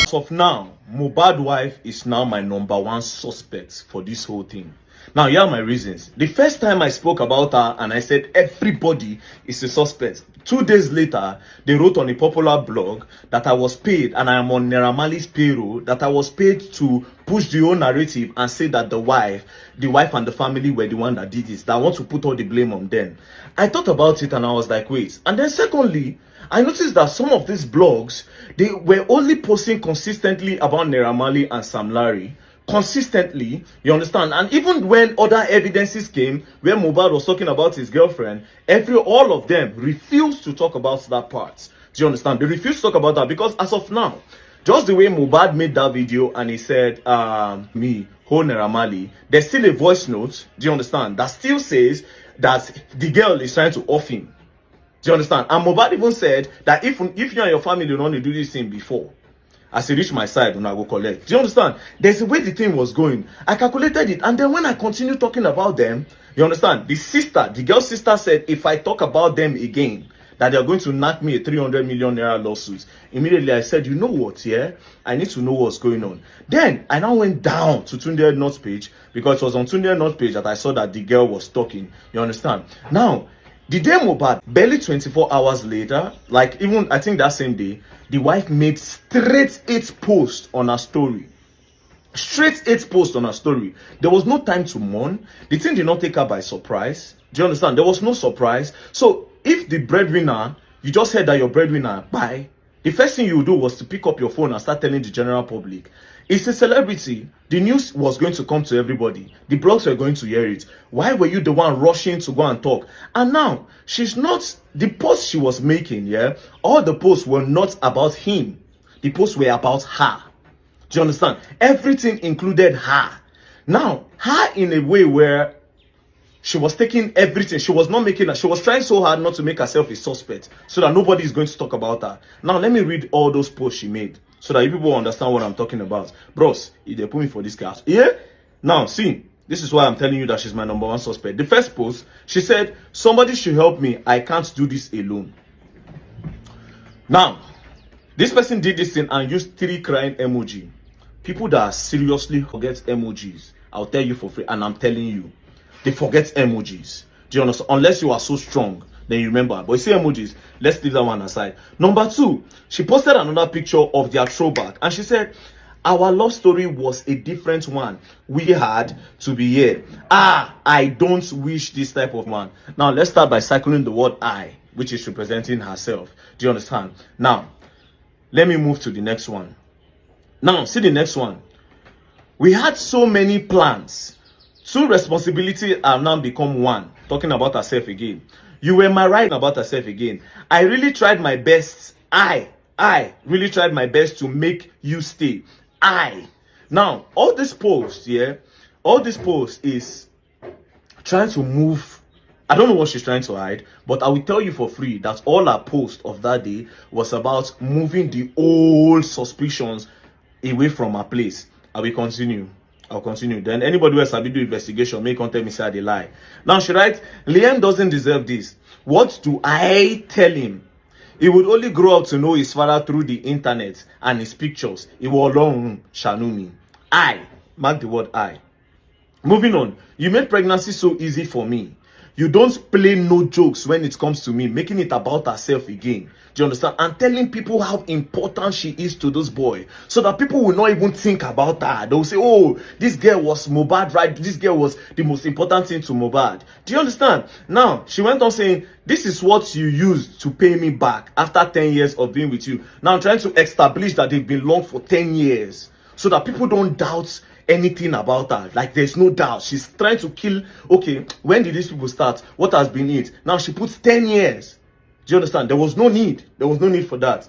As of now, Mohbad wife is now my #1 suspect for this whole thing. Now, here are my reasons. The first time I spoke about her and I said everybody is a suspect, 2 days later, they wrote on a popular blog that I was paid, and I am on Naira Marley's payroll, that I was paid to push the whole narrative and say that the wife and the family were the one that did this, that I want to put all the blame on them. I thought about it and I was like, wait. And then secondly, I noticed that some of these blogs, they were only posting consistently about Naira Marley and Sam Larry. Consistently, you understand? And even when other evidences came, where Mohbad was talking about his girlfriend, all of them refused to talk about that part. Do you understand? They refused to talk about that because as of now, just the way Mohbad made that video and he said, me, whole Naira Marley, there's still a voice note, do you understand, that still says that the girl is trying to off him. Do you understand? And Mohbad even said that if you and your family don't want to do this thing before, as he reached my side, when I go collect. Do you understand? There's a way the thing was going. I calculated it. And then when I continued talking about them, you understand? The girl's sister said, if I talk about them again, that they're going to knock me a 300 million naira lawsuit. Immediately I said, you know what, yeah? I need to know what's going on. Then I now went down to Tunde North's page, because it was on Tunde North's page that I saw that the girl was talking. You understand? Now, the day Mohbad, barely 24 hours later, like even I think that same day, the wife made straight 8 posts on her story. Straight 8 posts on her story. There was no time to mourn. The thing did not take her by surprise. Do you understand? There was no surprise. So if the breadwinner, you just heard that your breadwinner, bye, the first thing you would do was to pick up your phone and start telling the general public. It's a celebrity. The news was going to come to everybody. The blogs were going to hear it. Why were you the one rushing to go and talk? And now, she's not, the posts she was making, yeah, all the posts were not about him. The posts were about her. Do you understand? Everything included her. Now, her in a way where she was taking everything. She was not making her. She was trying so hard not to make herself a suspect so that nobody is going to talk about her. Now, let me read all those posts she made so that you people understand what I'm talking about. Bros, if they put me for this class. Yeah? Now, see, this is why I'm telling you that she's my #1 suspect. The first post, she said, somebody should help me. I can't do this alone. Now, this person did this thing and used 3 crying emoji. People that seriously forget emojis, I'll tell you for free, and I'm telling you, they forget emojis. Do you understand? Unless you are so strong, then you remember. But you see emojis, let's leave that one aside. Number 2, she posted another picture of their throwback, and she said, our love story was a different one. We had to be here. I don't wish this type of man. Now, let's start by circling the word I, which is representing herself. Do you understand? Now, let me move to the next one. Now, see the next one. We had so many plans. 2 responsibilities have now become 1. Talking about herself again. You were my right about herself again. I really tried my best. I really tried my best to make you stay. Now, all this post, yeah, all this post is trying to move. I don't know what she's trying to hide, but I will tell you for free that all her post of that day was about moving the old suspicions away from her place. I will continue. I'll continue. Then anybody who has a video investigation may contact me say they lie. Now she writes, Liam doesn't deserve this. What do I tell him? He would only grow up to know his father through the internet and his pictures. He will alone shanu me. I. Mark the word I. Moving on. You made pregnancy so easy for me. You don't play no jokes when it comes to me, making it about herself again. Do you understand? And telling people how important she is to this boy, so that people will not even think about her. They will say, oh, this girl was Mohbad, right? This girl was the most important thing to Mohbad. Do you understand? Now, she went on saying, this is what you used to pay me back after 10 years of being with you. Now, I'm trying to establish that they've been long for 10 years, so that people don't doubt anything about her. Like, there's no doubt. She's trying to kill. Okay, when did these people start? What has been it? Now she puts 10 years. Do you understand? There was no need. There was no need for that.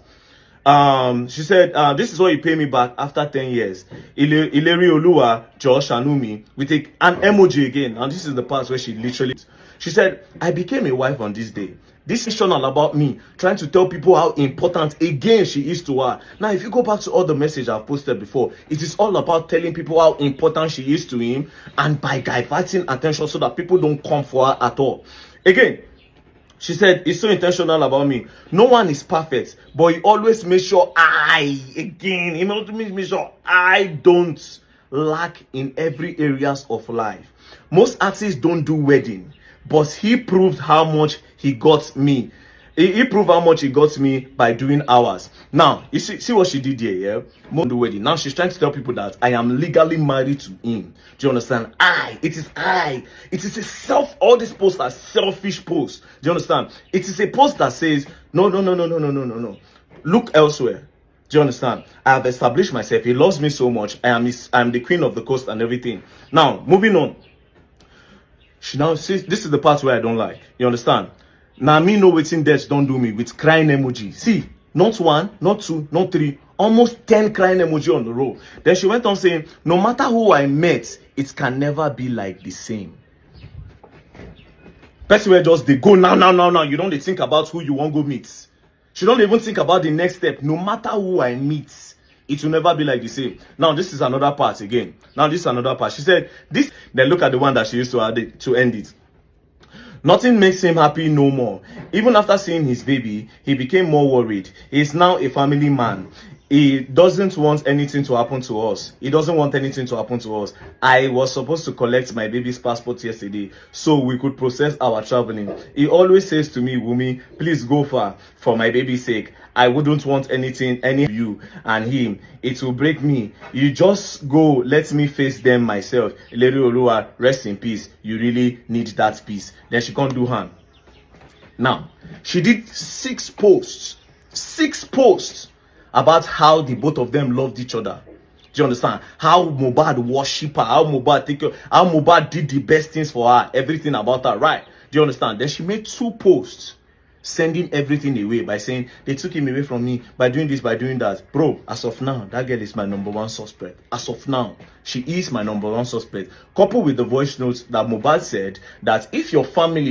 She said, this is what you pay me back after 10 years. Ileri Oluwa, Josh Anumi, with an emoji again. And this is the part where she literally, she said, I became a wife on this day. This is all about me, trying to tell people how important, again, she is to her. Now, if you go back to all the messages I've posted before, it is all about telling people how important she is to him, and by diverting attention so that people don't come for her at all. Again, She said, it's so intentional about me. No one is perfect, but he always makes sure he makes sure I don't lack in every areas of life. Most artists don't do wedding, but he proved how much he got me. He proved how much he got me by doing hours. Now, you see what she did here, yeah? More the wedding. Now she's trying to tell people that I am legally married to him. Do you understand? It is I. It is all these posts are selfish posts. Do you understand? It is a post that says, no. Look elsewhere. Do you understand? I have established myself. He loves me so much. I am the queen of the coast and everything. Now, moving on. She now says, this is the part where I don't like. You understand? Now me know wetin death don't do me with crying emoji. See, not one, not two, not three, almost 10 crying emoji on the row. Then she went on saying, no matter who I met, it can never be like the same. Person where just they go now. You don't think about who you want to go meet. She don't even think about the next step. No matter who I meet, it will never be like the same. Now this is another part again. She said this. Then look at the one that she used to add it, to end it. Nothing makes him happy no more. Even after seeing his baby, he became more worried. He is now a family man. He doesn't want anything to happen to us. I was supposed to collect my baby's passport yesterday so we could process our traveling. He always says to me, Wumi, please go far for my baby's sake. I wouldn't want any of you and him. It will break me. You just go, let me face them myself. Lady Olua, rest in peace. You really need that peace. Then she can't do harm. Now, she did 6 posts about how the both of them loved each other. Do you understand? How Mohbad worship her, how Mohbad take her, how Mohbad did the best things for her, everything about her, right? Do you understand? Then she made 2 posts sending everything away by saying they took him away from me by doing this, by doing that. Bro, as of now, that girl is my #1 suspect. As of now, she is my #1 suspect. Coupled with the voice notes that Mohbad said that if you and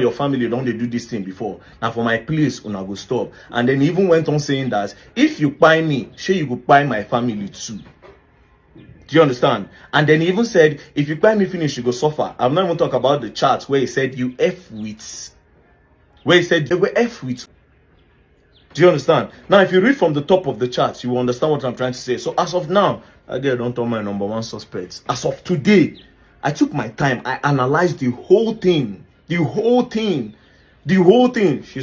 your family don't do this thing before, now for my place, una go stop. And then he even went on saying that if you buy me, sure you go buy my family too. Do you understand? And then he even said, if you buy me finish, you go suffer. I'm not even talking about the chat where he said you F with. Where he said they were F with. Do you understand? Now, if you read from the top of the chart, you will understand what I'm trying to say. So as of now, I don't tell my #1 suspects. As of today, I took my time. I analyzed the whole thing. She's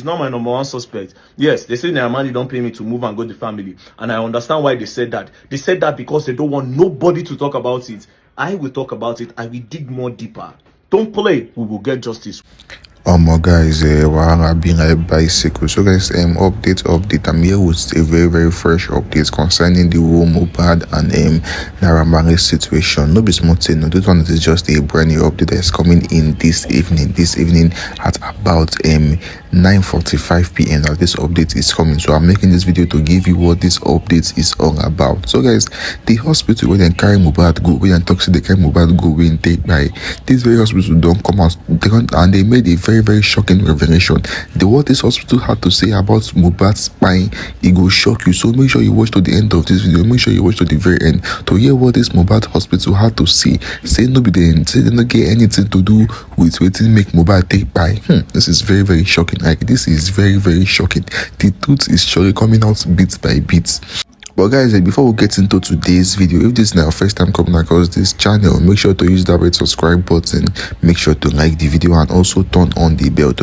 not my #1 suspect. Yes, they say Naira Marley don't pay me to move and go to family. And I understand why they said that. They said that because they don't want nobody to talk about it. I will talk about it. I will dig more deeper. Don't play. We will get justice. Guys, Wahala being a bicycle. So guys, update. I'm here with a very fresh update concerning the whole Mohbad and Naira Marley situation. No be small thing. No, this one is just a brand new update that is coming in this evening at about 9:45 p.m. Now this update is coming, so I'm making this video to give you what this update is all about. So guys, the hospital where they carry Mohbad go, where they talk they carry Mohbad go, when take by this very hospital don't come out, and they made a very shocking revelation. What this hospital had to say about Mohbad's spine, it will shock you. So make sure you watch to the end of this video. Make sure you watch to the very end to hear what this Mohbad hospital had to say. Say no be they don't get anything to do with waiting make Mohbad take by. This is very shocking. Like this is very shocking. The truth is surely coming out bit by bit. But guys, before we get into today's video, if this is your first time coming across this channel, make sure to use that red subscribe button, make sure to like the video and also turn on the bell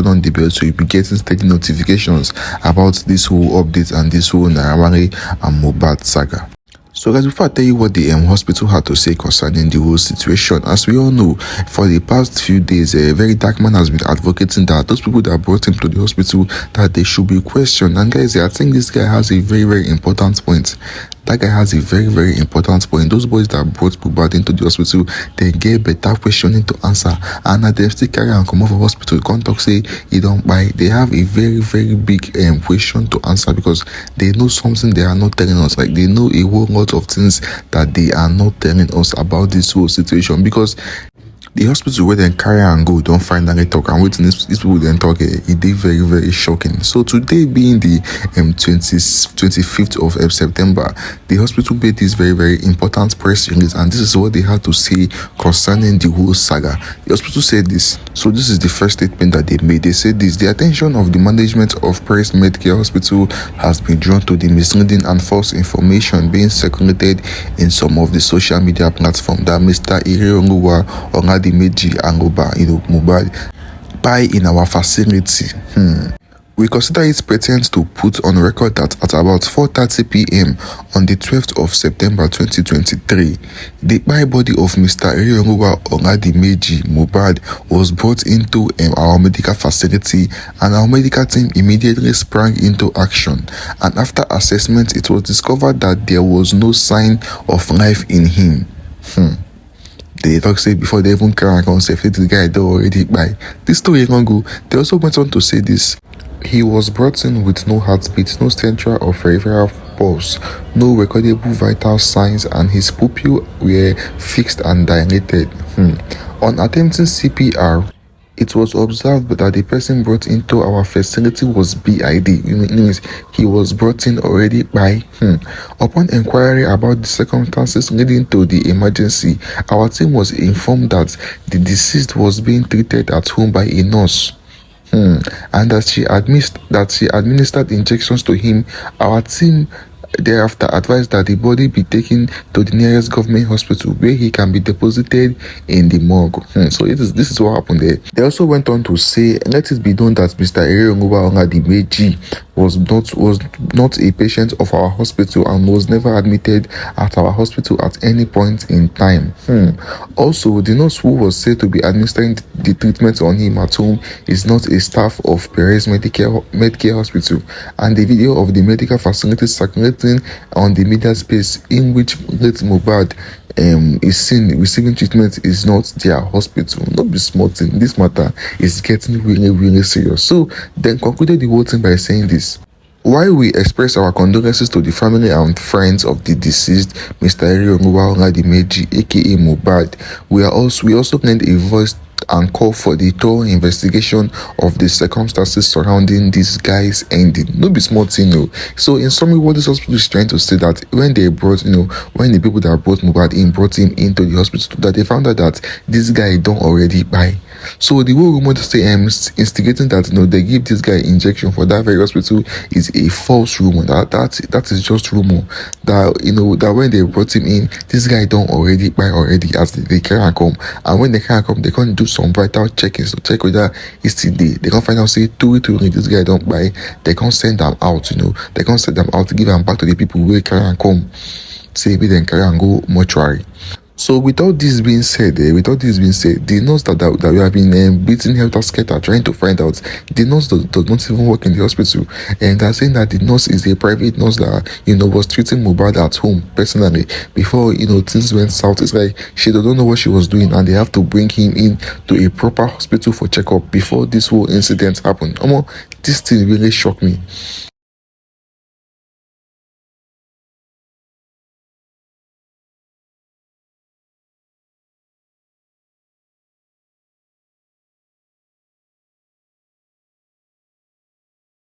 so you'll be getting steady notifications about this whole update and this whole Naira Marley and Mohbad saga. So guys, before I tell you what the hospital had to say concerning the whole situation, as we all know, for the past few days, a very dark man has been advocating that those people that brought him to the hospital, that they should be questioned. And guys, I think this guy has a very important point. That guy has a very important point. Those boys that brought Mohbad into the hospital, they get better questioning to answer. And at they still carry and come over hospital, can't talk say you don't buy. They have a very big question to answer because they know something they are not telling us. Like they know a whole lot of things that they are not telling us about this whole situation. Because The hospital where they carry and go don't finally talk, and waiting these people then talk, it did very, very shocking. So today being the 25th of September, the hospital made this very, very important press release, and this is what they had to say concerning the whole saga. The hospital said this. So this is the first statement that they made. They said this: the attention of the management of Press Medcare Hospital has been drawn to the misleading and false information being circulated in some of the social media platforms that Mr. Irioluwa Ongadimeji Angoba, Mohbad, buy in our facility. We consider it pertinent to put on record that at about 4:30 p.m. on the 12th of September 2023, the by body of Mr. Irioluwa Ongadimeji Mohbad was brought into our medical facility, and our medical team immediately sprang into action. And after assessment, it was discovered that there was no sign of life in him. They talk say before they even carry on say the guy they already by this story long go. They also went on to say this: he was brought in with no heartbeat, no central or peripheral pulse, no recordable vital signs, and his pupils were fixed and dilated. On attempting CPR, it was observed that the person brought into our facility was BID. It means he was brought in already by. Upon inquiry about the circumstances leading to the emergency, our team was informed that the deceased was being treated at home by a nurse. And that she administered injections to him. Our team thereafter advised that the body be taken to the nearest government hospital where he can be deposited in the morgue. So this is what happened there. They also went on to say, let it be known that Mr. Irioluwa Ongadimeji was not a patient of our hospital and was never admitted at our hospital at any point in time. Also, the nurse who was said to be administering the treatment on him at home is not a staff of Perez Medcare Hospital, and the video of the medical facility circulating on the media space in which late Mohbad is seen receiving treatment is not their hospital. Not be small thing. This matter is getting really, really serious. So then concluded the whole thing by saying this: while we express our condolences to the family and friends of the deceased Mr. Irioluwa Ongadimeji aka Mohbad, we also lend a voice and call for the thorough investigation of the circumstances surrounding this guy's ending. No be small thing, no. So in summary, what this hospital is trying to say that when they brought, when the people that brought Mohbad in brought him into the hospital, that they found out that this guy don't already buy. So the whole rumor to say instigating that they give this guy injection for that very hospital is a false rumor. That is just rumor. That when they brought him in, this guy don't already buy already as they can't come. And when they can't come, they can't do some vital checkings to check whether it's still there. They can't find out say to this guy don't buy. They can't send them out. They can't send them out to give them back to the people who can't come. Say maybe then carry and go mortuary. So with all this being said, the nurse that we have been beating helter skelter trying to find out, the nurse does not even work in the hospital, and they're saying that the nurse is a private nurse that was treating Mohbad at home personally before things went south. It's like she don't know what she was doing, and they have to bring him in to a proper hospital for checkup before this whole incident happened. This thing really shocked me.